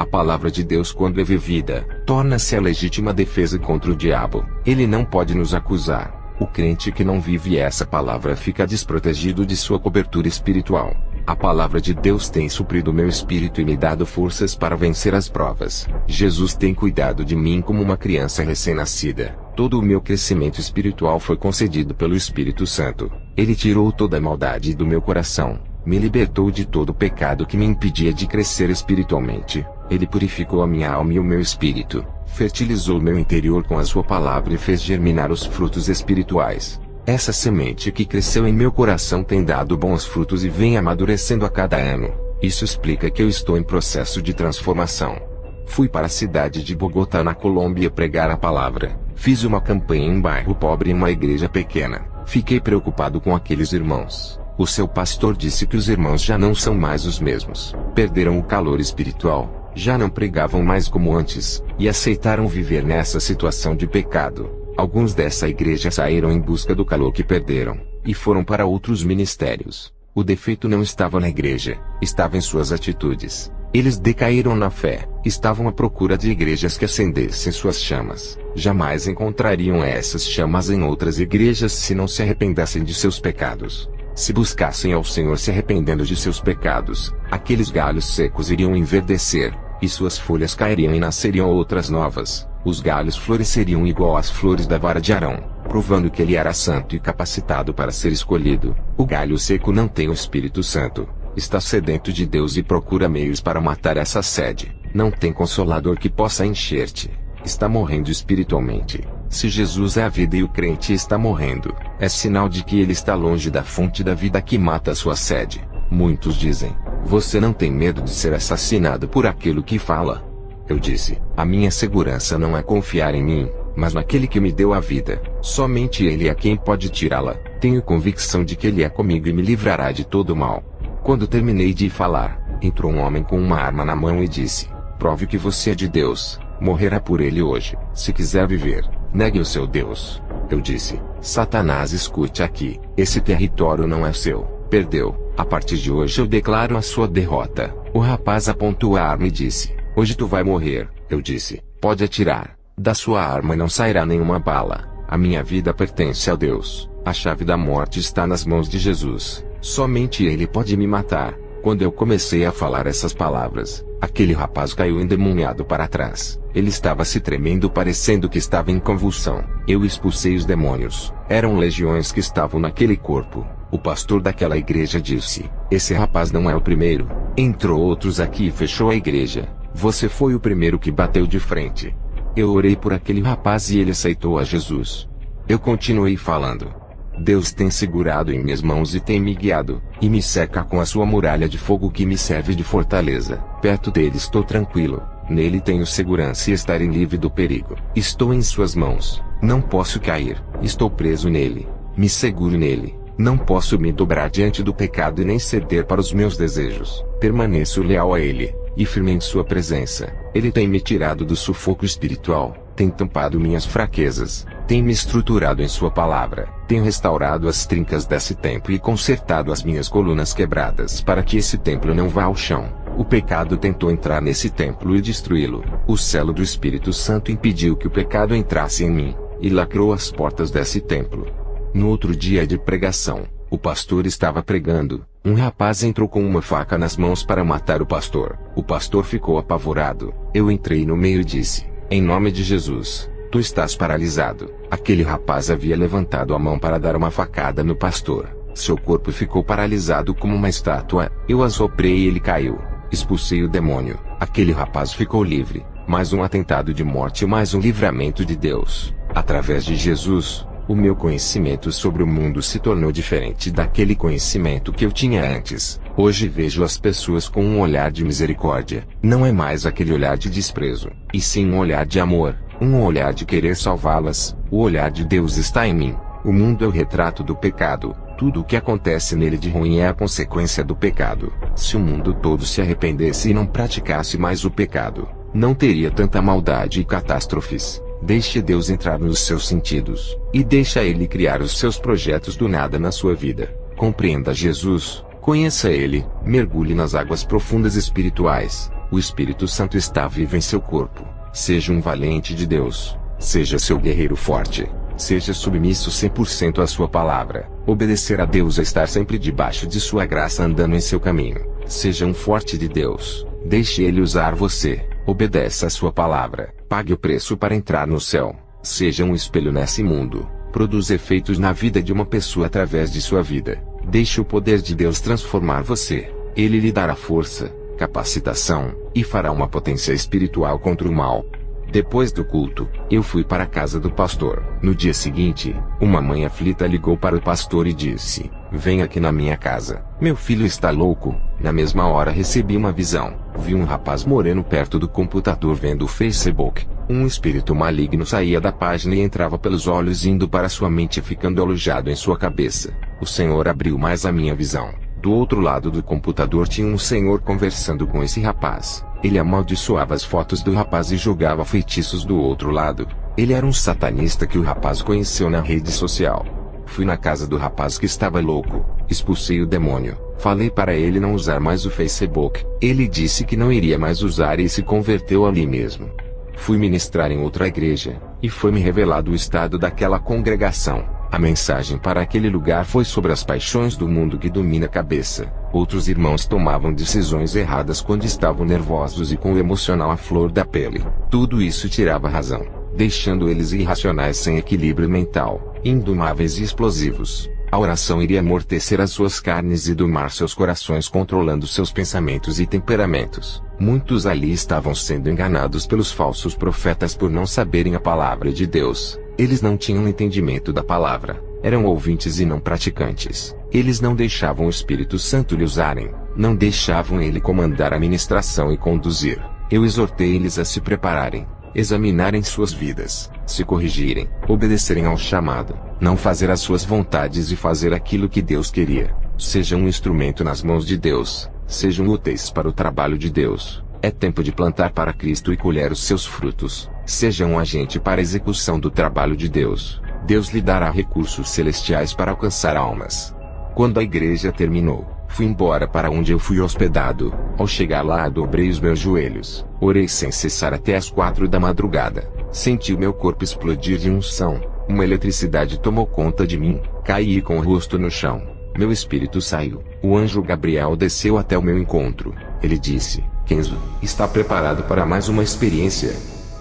A palavra de Deus, quando é vivida, torna-se a legítima defesa contra o diabo. Ele não pode nos acusar. O crente que não vive essa palavra fica desprotegido de sua cobertura espiritual. A palavra de Deus tem suprido meu espírito e me dado forças para vencer as provas. Jesus tem cuidado de mim como uma criança recém-nascida. Todo o meu crescimento espiritual foi concedido pelo Espírito Santo. Ele tirou toda a maldade do meu coração. Me libertou de todo o pecado que me impedia de crescer espiritualmente. Ele purificou a minha alma e o meu espírito. Fertilizou meu interior com a sua palavra e fez germinar os frutos espirituais. Essa semente que cresceu em meu coração tem dado bons frutos e vem amadurecendo a cada ano. Isso explica que eu estou em processo de transformação. Fui para a cidade de Bogotá, na Colômbia, pregar a palavra. Fiz uma campanha em um bairro pobre em uma igreja pequena. Fiquei preocupado com aqueles irmãos. O seu pastor disse que os irmãos já não são mais os mesmos. Perderam o calor espiritual, já não pregavam mais como antes, e aceitaram viver nessa situação de pecado. Alguns dessa igreja saíram em busca do calor que perderam, e foram para outros ministérios. O defeito não estava na igreja, estava em suas atitudes. Eles decaíram na fé, estavam à procura de igrejas que acendessem suas chamas. Jamais encontrariam essas chamas em outras igrejas se não se arrependessem de seus pecados. Se buscassem ao Senhor se arrependendo de seus pecados, aqueles galhos secos iriam enverdecer, e suas folhas cairiam e nasceriam outras novas. Os galhos floresceriam igual às flores da vara de Arão, provando que ele era santo e capacitado para ser escolhido. O galho seco não tem o Espírito Santo. Está sedento de Deus e procura meios para matar essa sede. Não tem consolador que possa encher-te. Está morrendo espiritualmente. Se Jesus é a vida e o crente está morrendo, é sinal de que ele está longe da fonte da vida que mata a sua sede. Muitos dizem: você não tem medo de ser assassinado por aquilo que fala? Eu disse: a minha segurança não é confiar em mim, mas naquele que me deu a vida. Somente ele é quem pode tirá-la. Tenho convicção de que ele é comigo e me livrará de todo o mal. Quando terminei de falar, entrou um homem com uma arma na mão e disse: prove que você é de Deus. Morrerá por ele hoje. Se quiser viver, negue o seu Deus. Eu disse: Satanás, escute aqui. Esse território não é seu. Perdeu. A partir de hoje eu declaro a sua derrota. O rapaz apontou a arma e disse: hoje tu vai morrer. Eu disse: pode atirar. Da sua arma não sairá nenhuma bala. A minha vida pertence a Deus. A chave da morte está nas mãos de Jesus. Somente Ele pode me matar. Quando eu comecei a falar essas palavras, aquele rapaz caiu endemoniado para trás. Ele estava se tremendo, parecendo que estava em convulsão. Eu expulsei os demônios. Eram legiões que estavam naquele corpo. O pastor daquela igreja disse: esse rapaz não é o primeiro. Entrou outros aqui e fechou a igreja. Você foi o primeiro que bateu de frente. Eu orei por aquele rapaz e ele aceitou a Jesus. Eu continuei falando. Deus tem segurado em minhas mãos e tem me guiado, e me cerca com a sua muralha de fogo que me serve de fortaleza. Perto dele estou tranquilo, nele tenho segurança e estarei livre do perigo. Estou em suas mãos, não posso cair, estou preso nele, me seguro nele, não posso me dobrar diante do pecado e nem ceder para os meus desejos. Permaneço leal a ele, e firme em sua presença. Ele tem me tirado do sufoco espiritual, tem tampado minhas fraquezas, tem me estruturado em sua palavra, tem restaurado as trincas desse templo e consertado as minhas colunas quebradas para que esse templo não vá ao chão. O pecado tentou entrar nesse templo e destruí-lo. O selo do Espírito Santo impediu que o pecado entrasse em mim, e lacrou as portas desse templo. No outro dia de pregação, o pastor estava pregando. Um rapaz entrou com uma faca nas mãos para matar o pastor. O pastor ficou apavorado. Eu entrei no meio e disse: em nome de Jesus, tu estás paralisado. Aquele rapaz havia levantado a mão para dar uma facada no pastor. Seu corpo ficou paralisado como uma estátua. Eu assoprei e ele caiu. Expulsei o demônio. Aquele rapaz ficou livre. Mais um atentado de morte e mais um livramento de Deus. Através de Jesus, o meu conhecimento sobre o mundo se tornou diferente daquele conhecimento que eu tinha antes. Hoje vejo as pessoas com um olhar de misericórdia. Não é mais aquele olhar de desprezo, e sim um olhar de amor, um olhar de querer salvá-las. O olhar de Deus está em mim. O mundo é o retrato do pecado. Tudo o que acontece nele de ruim é a consequência do pecado. Se o mundo todo se arrependesse e não praticasse mais o pecado, não teria tanta maldade e catástrofes. Deixe Deus entrar nos seus sentidos, e deixa Ele criar os seus projetos do nada na sua vida. Compreenda Jesus, conheça Ele, mergulhe nas águas profundas espirituais, O Espírito Santo está vivo em seu corpo. Seja um valente de Deus. Seja seu guerreiro forte. Seja submisso 100% à sua palavra. Obedecer a Deus é estar sempre debaixo de sua graça andando em seu caminho. Seja um forte de Deus. Deixe Ele usar você. Obedeça a sua palavra. Pague o preço para entrar no céu. Seja um espelho nesse mundo. Produza efeitos na vida de uma pessoa através de sua vida. Deixe o poder de Deus transformar você. Ele lhe dará força, capacitação, e fará uma potência espiritual contra o mal. Depois do culto, eu fui para a casa do pastor. No dia seguinte, uma mãe aflita ligou para o pastor e disse: "Vem aqui na minha casa. Meu filho está louco." Na mesma hora recebi uma visão. Vi um rapaz moreno perto do computador vendo o Facebook. Um espírito maligno saía da página e entrava pelos olhos indo para sua mente ficando alojado em sua cabeça. O Senhor abriu mais a minha visão. Do outro lado do computador tinha um senhor conversando com esse rapaz. Ele amaldiçoava as fotos do rapaz e jogava feitiços do outro lado. Ele era um satanista que o rapaz conheceu na rede social. Fui na casa do rapaz que estava louco. Expulsei o demônio. Falei para ele não usar mais o Facebook. Ele disse que não iria mais usar e se converteu ali mesmo. Fui ministrar em outra igreja, e foi-me revelado o estado daquela congregação. A mensagem para aquele lugar foi sobre as paixões do mundo que domina a cabeça. Outros irmãos tomavam decisões erradas quando estavam nervosos e com o emocional à flor da pele. Tudo isso tirava a razão, deixando eles irracionais sem equilíbrio mental, indomáveis e explosivos. A oração iria amortecer as suas carnes e domar seus corações, controlando seus pensamentos e temperamentos. Muitos ali estavam sendo enganados pelos falsos profetas por não saberem a palavra de Deus. Eles não tinham entendimento da palavra. Eram ouvintes e não praticantes. Eles não deixavam o Espírito Santo lhe usarem. Não deixavam ele comandar a ministração e conduzir. Eu exortei eles a se prepararem, examinarem suas vidas, se corrigirem, obedecerem ao chamado, não fazer as suas vontades e fazer aquilo que Deus queria. Sejam um instrumento nas mãos de Deus. Sejam úteis para o trabalho de Deus. É tempo de plantar para Cristo e colher os seus frutos. Seja um agente para a execução do trabalho de Deus. Deus lhe dará recursos celestiais para alcançar almas. Quando a igreja terminou, fui embora para onde eu fui hospedado. Ao chegar lá, dobrei os meus joelhos. Orei sem cessar até as 4 da madrugada. Senti o meu corpo explodir de unção. Uma eletricidade tomou conta de mim. Caí com o rosto no chão. Meu espírito saiu. O anjo Gabriel desceu até o meu encontro. Ele disse: "Kenzo, está preparado para mais uma experiência?"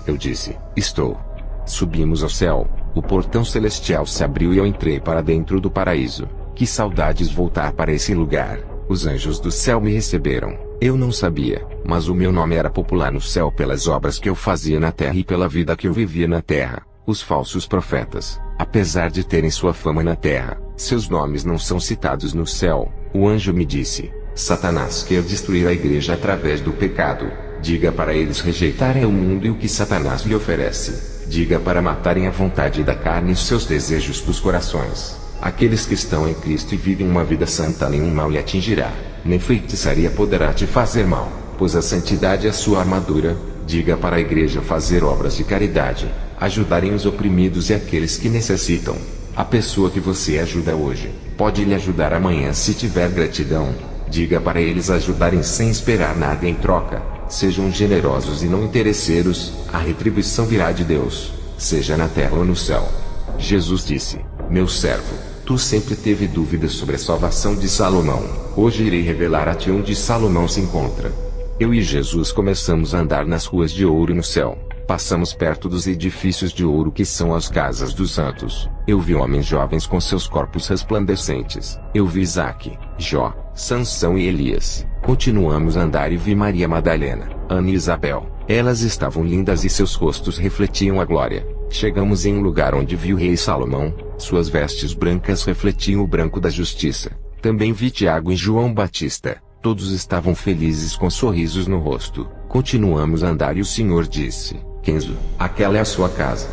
Eu disse: "Estou." Subimos ao céu. O portão celestial se abriu e eu entrei para dentro do paraíso. Que saudades voltar para esse lugar. Os anjos do céu me receberam. Eu não sabia, mas o meu nome era popular no céu pelas obras que eu fazia na terra e pela vida que eu vivia na terra. Os falsos profetas, apesar de terem sua fama na terra, seus nomes não são citados no céu. O anjo me disse: "Satanás quer destruir a igreja através do pecado. Diga para eles rejeitarem o mundo e o que Satanás lhe oferece. Diga para matarem a vontade da carne e seus desejos dos corações. Aqueles que estão em Cristo e vivem uma vida santa, nenhum mal lhe atingirá, nem feitiçaria poderá te fazer mal, pois a santidade é sua armadura." Diga para a igreja fazer obras de caridade, ajudarem os oprimidos e aqueles que necessitam. A pessoa que você ajuda hoje, pode lhe ajudar amanhã se tiver gratidão. Diga para eles ajudarem sem esperar nada em troca. Sejam generosos e não interesseiros, a retribuição virá de Deus, seja na terra ou no céu. Jesus disse: "Meu servo, tu sempre teve dúvidas sobre a salvação de Salomão. Hoje irei revelar a ti onde Salomão se encontra." Eu e Jesus começamos a andar nas ruas de ouro no céu. Passamos perto dos edifícios de ouro que são as casas dos santos. Eu vi homens jovens com seus corpos resplandecentes. Eu vi Isaque, Jó, Sansão e Elias. Continuamos a andar e vi Maria Madalena, Ana e Isabel. Elas estavam lindas e seus rostos refletiam a glória. Chegamos em um lugar onde vi o rei Salomão. Suas vestes brancas refletiam o branco da justiça. Também vi Tiago e João Batista. Todos estavam felizes com sorrisos no rosto. Continuamos a andar e o Senhor disse: "Kenzo, aquela é a sua casa."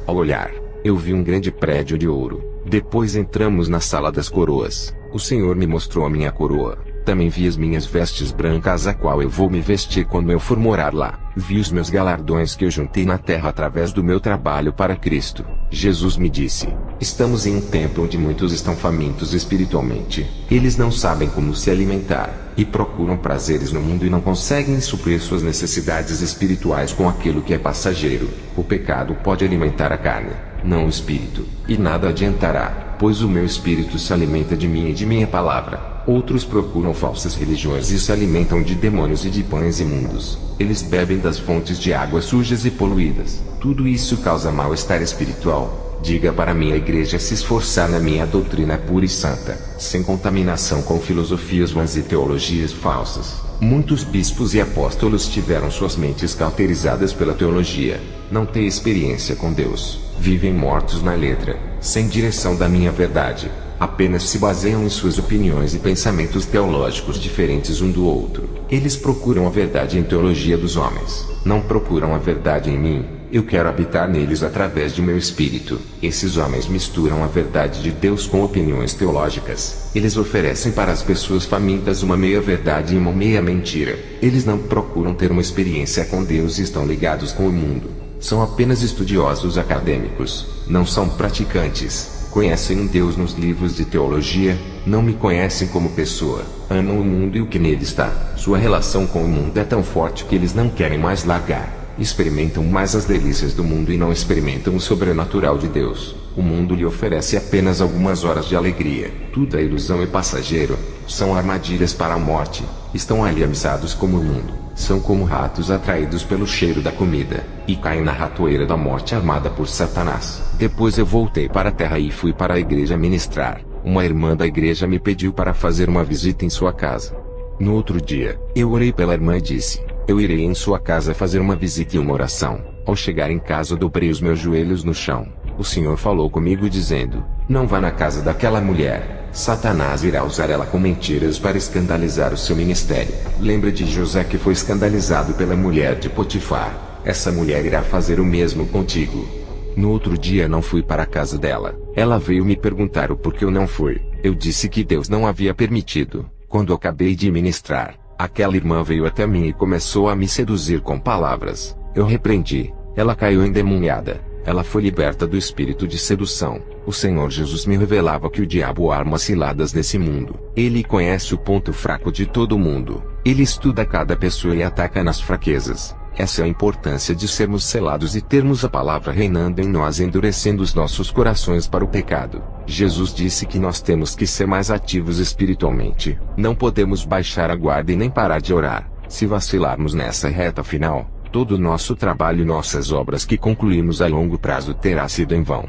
Ao olhar, eu vi um grande prédio de ouro. Depois entramos na sala das coroas. O Senhor me mostrou a minha coroa. Também vi as minhas vestes brancas, a qual eu vou me vestir quando eu for morar lá. Vi os meus galardões que eu juntei na terra através do meu trabalho para Cristo. Jesus me disse: Estamos em um tempo onde muitos estão famintos espiritualmente. Eles não sabem como se alimentar, e procuram prazeres no mundo e não conseguem suprir suas necessidades espirituais com aquilo que é passageiro. O pecado pode alimentar a carne, não o espírito, e nada adiantará, pois o meu espírito se alimenta de mim e de minha palavra. Outros procuram falsas religiões e se alimentam de demônios e de pães imundos. Eles bebem das fontes de águas sujas e poluídas. Tudo isso causa mal-estar espiritual. Diga para minha igreja se esforçar na minha doutrina pura e santa, sem contaminação com filosofias vãs e teologias falsas. Muitos bispos e apóstolos tiveram suas mentes cauterizadas pela teologia. Não têm experiência com Deus. Vivem mortos na letra, sem direção da minha verdade. Apenas se baseiam em suas opiniões e pensamentos teológicos diferentes um do outro. Eles procuram a verdade em teologia dos homens. Não procuram a verdade em mim. Eu quero habitar neles através de meu espírito. Esses homens misturam a verdade de Deus com opiniões teológicas. Eles oferecem para as pessoas famintas uma meia verdade e uma meia mentira. Eles não procuram ter uma experiência com Deus e estão ligados com o mundo. São apenas estudiosos acadêmicos. Não são praticantes. Conhecem um Deus nos livros de teologia, não me conhecem como pessoa. Amam o mundo e o que nele está. Sua relação com o mundo é tão forte que eles não querem mais largar. Experimentam mais as delícias do mundo e não experimentam o sobrenatural de Deus. O mundo lhe oferece apenas algumas horas de alegria. Tudo é ilusão e passageiro. São armadilhas para a morte. Estão aliançados como o mundo. São como ratos atraídos pelo cheiro da comida, e caem na ratoeira da morte armada por Satanás. Depois eu voltei para a terra e fui para a igreja ministrar. Uma irmã da igreja me pediu para fazer uma visita em sua casa. No outro dia, eu orei pela irmã e disse: eu irei em sua casa fazer uma visita e uma oração. Ao chegar em casa dobrei os meus joelhos no chão. O Senhor falou comigo dizendo: não vá na casa daquela mulher. Satanás irá usar ela com mentiras para escandalizar o seu ministério. Lembra de José que foi escandalizado pela mulher de Potifar. Essa mulher irá fazer o mesmo contigo. No outro dia não fui para a casa dela. Ela veio me perguntar o porquê eu não fui. Eu disse que Deus não havia permitido. Quando acabei de ministrar, aquela irmã veio até mim e começou a me seduzir com palavras. Eu repreendi. Ela caiu endemoniada. Ela foi liberta do espírito de sedução. O Senhor Jesus me revelava que o diabo arma ciladas nesse mundo. Ele conhece o ponto fraco de todo mundo. Ele estuda cada pessoa e ataca nas fraquezas. Essa é a importância de sermos selados e termos a palavra reinando em nós, endurecendo os nossos corações para o pecado. Jesus disse que nós temos que ser mais ativos espiritualmente. Não podemos baixar a guarda e nem parar de orar. Se vacilarmos nessa reta final, todo o nosso trabalho e nossas obras que concluímos a longo prazo terá sido em vão.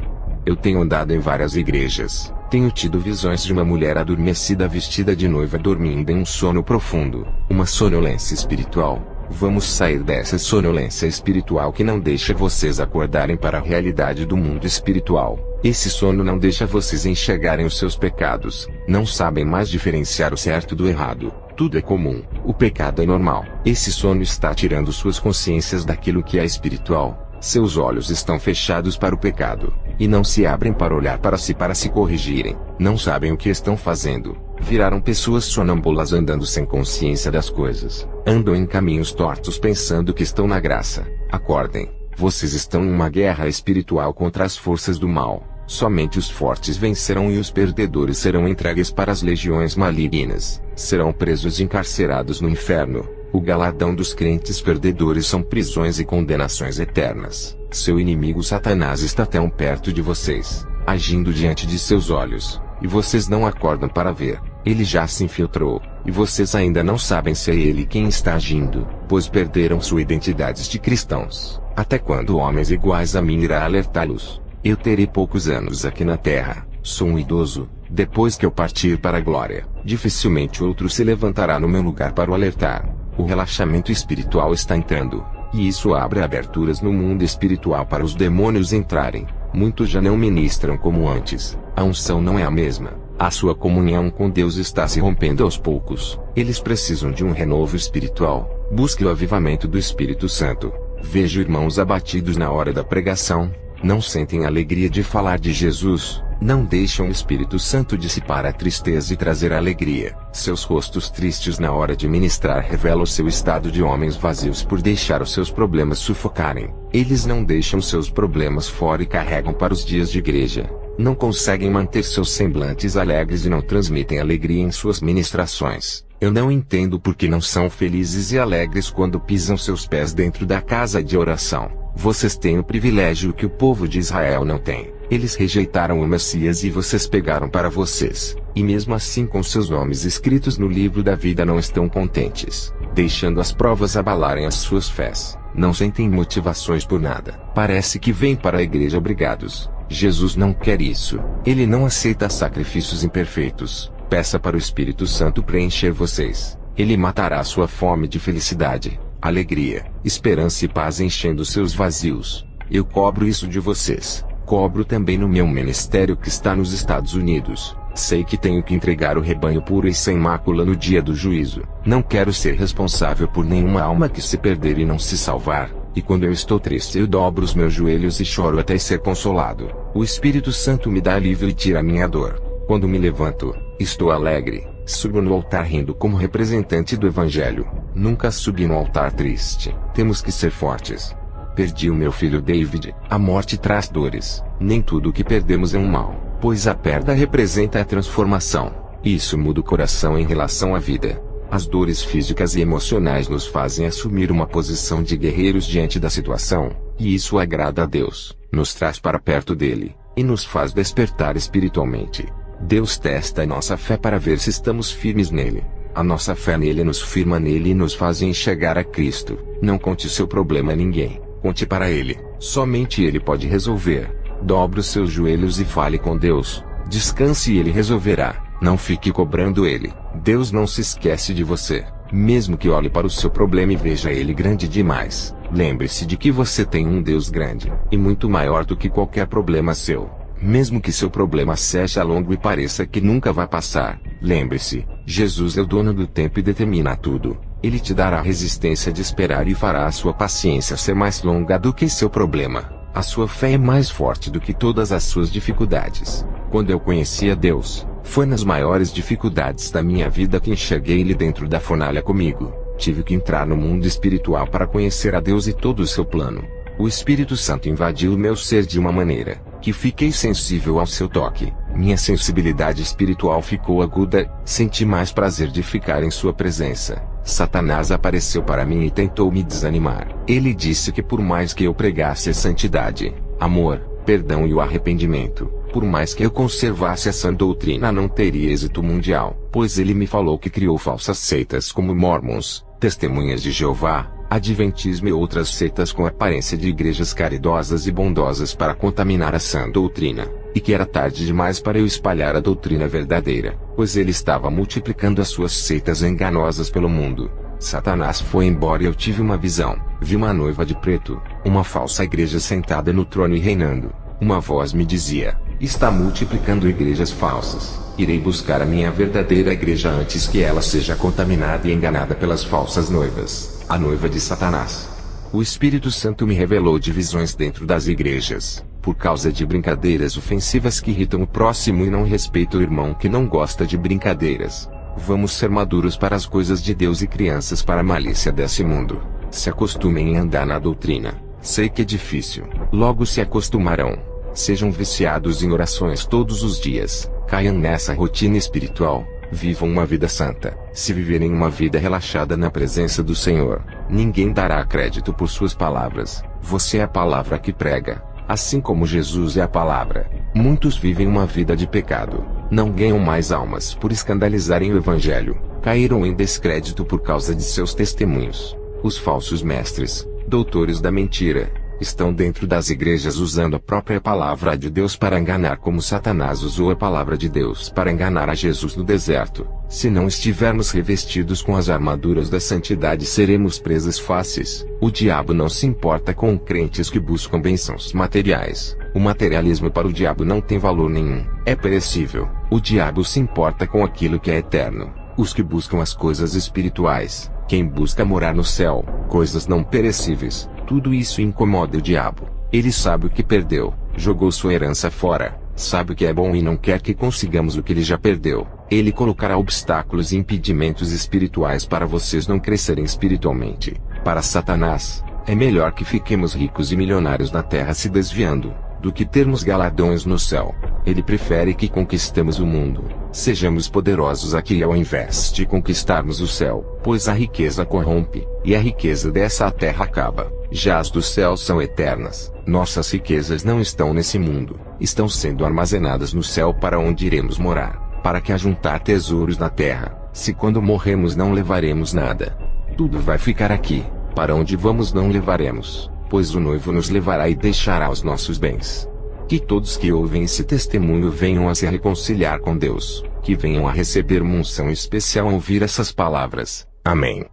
Eu tenho andado em várias igrejas. Tenho tido visões de uma mulher adormecida vestida de noiva dormindo em um sono profundo. Uma sonolência espiritual. Vamos sair dessa sonolência espiritual que não deixa vocês acordarem para a realidade do mundo espiritual. Esse sono não deixa vocês enxergarem os seus pecados. Não sabem mais diferenciar o certo do errado. Tudo é comum. O pecado é normal. Esse sono está tirando suas consciências daquilo que é espiritual. Seus olhos estão fechados para o pecado, e não se abrem para olhar para se corrigirem. Não sabem o que estão fazendo. Viraram pessoas sonâmbulas andando sem consciência das coisas. Andam em caminhos tortos pensando que estão na graça. Acordem. Vocês estão em uma guerra espiritual contra as forças do mal. Somente os fortes vencerão e os perdedores serão entregues para as legiões malignas. Serão presos e encarcerados no inferno. O galardão dos crentes perdedores são prisões e condenações eternas. Seu inimigo Satanás está tão perto de vocês, agindo diante de seus olhos, e vocês não acordam para ver. Ele já se infiltrou, e vocês ainda não sabem se é ele quem está agindo, pois perderam sua identidade de cristãos. Até quando homens iguais a mim irá alertá-los? Eu terei poucos anos aqui na terra, sou um idoso. Depois que eu partir para a glória, dificilmente outro se levantará no meu lugar para o alertar. O relaxamento espiritual está entrando, e isso abre aberturas no mundo espiritual para os demônios entrarem. Muitos já não ministram como antes. A unção não é a mesma. A sua comunhão com Deus está se rompendo aos poucos. Eles precisam de um renovo espiritual. Busque o avivamento do Espírito Santo. Vejo irmãos abatidos na hora da pregação. Não sentem a alegria de falar de Jesus. Não deixam o Espírito Santo dissipar a tristeza e trazer a alegria. Seus rostos tristes na hora de ministrar revelam seu estado de homens vazios por deixar os seus problemas sufocarem. Eles não deixam seus problemas fora e carregam para os dias de igreja. não conseguem manter seus semblantes alegres e não transmitem alegria em suas ministrações. Eu não entendo por que não são felizes e alegres quando pisam seus pés dentro da casa de oração. Vocês têm o privilégio que o povo de Israel não tem. Eles rejeitaram o Messias e vocês pegaram para vocês. E mesmo assim com seus nomes escritos no livro da vida não estão contentes, deixando as provas abalarem as suas fés. Não sentem motivações por nada. Parece que vêm para a igreja obrigados. Jesus não quer isso. Ele não aceita sacrifícios imperfeitos. Peça para o Espírito Santo preencher vocês. Ele matará sua fome de felicidade, alegria, esperança e paz enchendo seus vazios. Eu cobro isso de vocês. Cobro também no meu ministério que está nos Estados Unidos. Sei que tenho que entregar o rebanho puro e sem mácula no dia do juízo. Não quero ser responsável por nenhuma alma que se perder e não se salvar. E quando eu estou triste eu dobro os meus joelhos e choro até ser consolado. O Espírito Santo me dá alívio e tira a minha dor. Quando me levanto, estou alegre. Subo no altar rindo como representante do Evangelho. Nunca subi no altar triste. Temos que ser fortes. Perdi o meu filho David. A morte traz dores. Nem tudo o que perdemos é um mal, pois a perda representa a transformação. Isso muda o coração em relação à vida. As dores físicas e emocionais nos fazem assumir uma posição de guerreiros diante da situação, e isso agrada a Deus, nos traz para perto dele, e nos faz despertar espiritualmente. Deus testa a nossa fé para ver se estamos firmes nele. A nossa fé nele nos firma nele e nos faz enxergar a Cristo. Não conte seu problema a ninguém, conte para ele, somente ele pode resolver. Dobre os seus joelhos e fale com Deus, descanse e ele resolverá. Não fique cobrando ele. Deus não se esquece de você. Mesmo que olhe para o seu problema e veja ele grande demais, lembre-se de que você tem um Deus grande, e muito maior do que qualquer problema seu. Mesmo que seu problema seja longo e pareça que nunca vai passar, lembre-se, Jesus é o dono do tempo e determina tudo. Ele te dará a resistência de esperar e fará a sua paciência ser mais longa do que seu problema. A sua fé é mais forte do que todas as suas dificuldades. Quando eu conheci a Deus, foi nas maiores dificuldades da minha vida que enxerguei Ele dentro da fornalha comigo. Tive que entrar no mundo espiritual para conhecer a Deus e todo o seu plano. O Espírito Santo invadiu o meu ser de uma maneira que fiquei sensível ao seu toque. Minha sensibilidade espiritual ficou aguda, senti mais prazer de ficar em sua presença. Satanás apareceu para mim e tentou me desanimar. Ele disse que por mais que eu pregasse a santidade, amor, perdão e o arrependimento, por mais que eu conservasse essa doutrina não teria êxito mundial, pois ele me falou que criou falsas seitas como Mormons, Testemunhas de Jeová, Adventismo e outras seitas com aparência de igrejas caridosas e bondosas para contaminar a sã doutrina, e que era tarde demais para eu espalhar a doutrina verdadeira, pois ele estava multiplicando as suas seitas enganosas pelo mundo. Satanás foi embora e eu tive uma visão. Vi uma noiva de preto, uma falsa igreja sentada no trono e reinando. Uma voz me dizia: está multiplicando igrejas falsas. Irei buscar a minha verdadeira igreja antes que ela seja contaminada e enganada pelas falsas noivas, a noiva de Satanás. O Espírito Santo me revelou divisões dentro das igrejas, por causa de brincadeiras ofensivas que irritam o próximo e não respeitam o irmão que não gosta de brincadeiras. Vamos ser maduros para as coisas de Deus e crianças para a malícia desse mundo. Se acostumem a andar na doutrina. Sei que é difícil. Logo se acostumarão. Sejam viciados em orações todos os dias. Caiam nessa rotina espiritual. Vivam uma vida santa. Se viverem uma vida relaxada na presença do Senhor, ninguém dará crédito por suas palavras. Você é a palavra que prega, assim como Jesus é a palavra. Muitos vivem uma vida de pecado. Não ganham mais almas por escandalizarem o Evangelho. Caíram em descrédito por causa de seus testemunhos. Os falsos mestres, doutores da mentira, estão dentro das igrejas usando a própria palavra de Deus para enganar, como Satanás usou a palavra de Deus para enganar a Jesus no deserto. Se não estivermos revestidos com as armaduras da santidade, seremos presas fáceis. O diabo não se importa com crentes que buscam bênçãos materiais. O materialismo para o diabo não tem valor nenhum, é perecível. O diabo se importa com aquilo que é eterno. Os que buscam as coisas espirituais, quem busca morar no céu, coisas não perecíveis, tudo isso incomoda o diabo. Ele sabe o que perdeu, jogou sua herança fora, sabe o que é bom e não quer que consigamos o que ele já perdeu. Ele colocará obstáculos e impedimentos espirituais para vocês não crescerem espiritualmente. Para Satanás, é melhor que fiquemos ricos e milionários na terra se desviando, do que termos galardões no céu. Ele prefere que conquistemos o mundo, sejamos poderosos aqui ao invés de conquistarmos o céu, pois a riqueza corrompe, e a riqueza dessa terra acaba. Já as dos céus são eternas. Nossas riquezas não estão nesse mundo, estão sendo armazenadas no céu para onde iremos morar, para que ajuntar tesouros na terra, se quando morremos não levaremos nada. Tudo vai ficar aqui, para onde vamos não levaremos, pois o noivo nos levará e deixará os nossos bens. Que todos que ouvem esse testemunho venham a se reconciliar com Deus, que venham a receber uma unção especial ao ouvir essas palavras. Amém.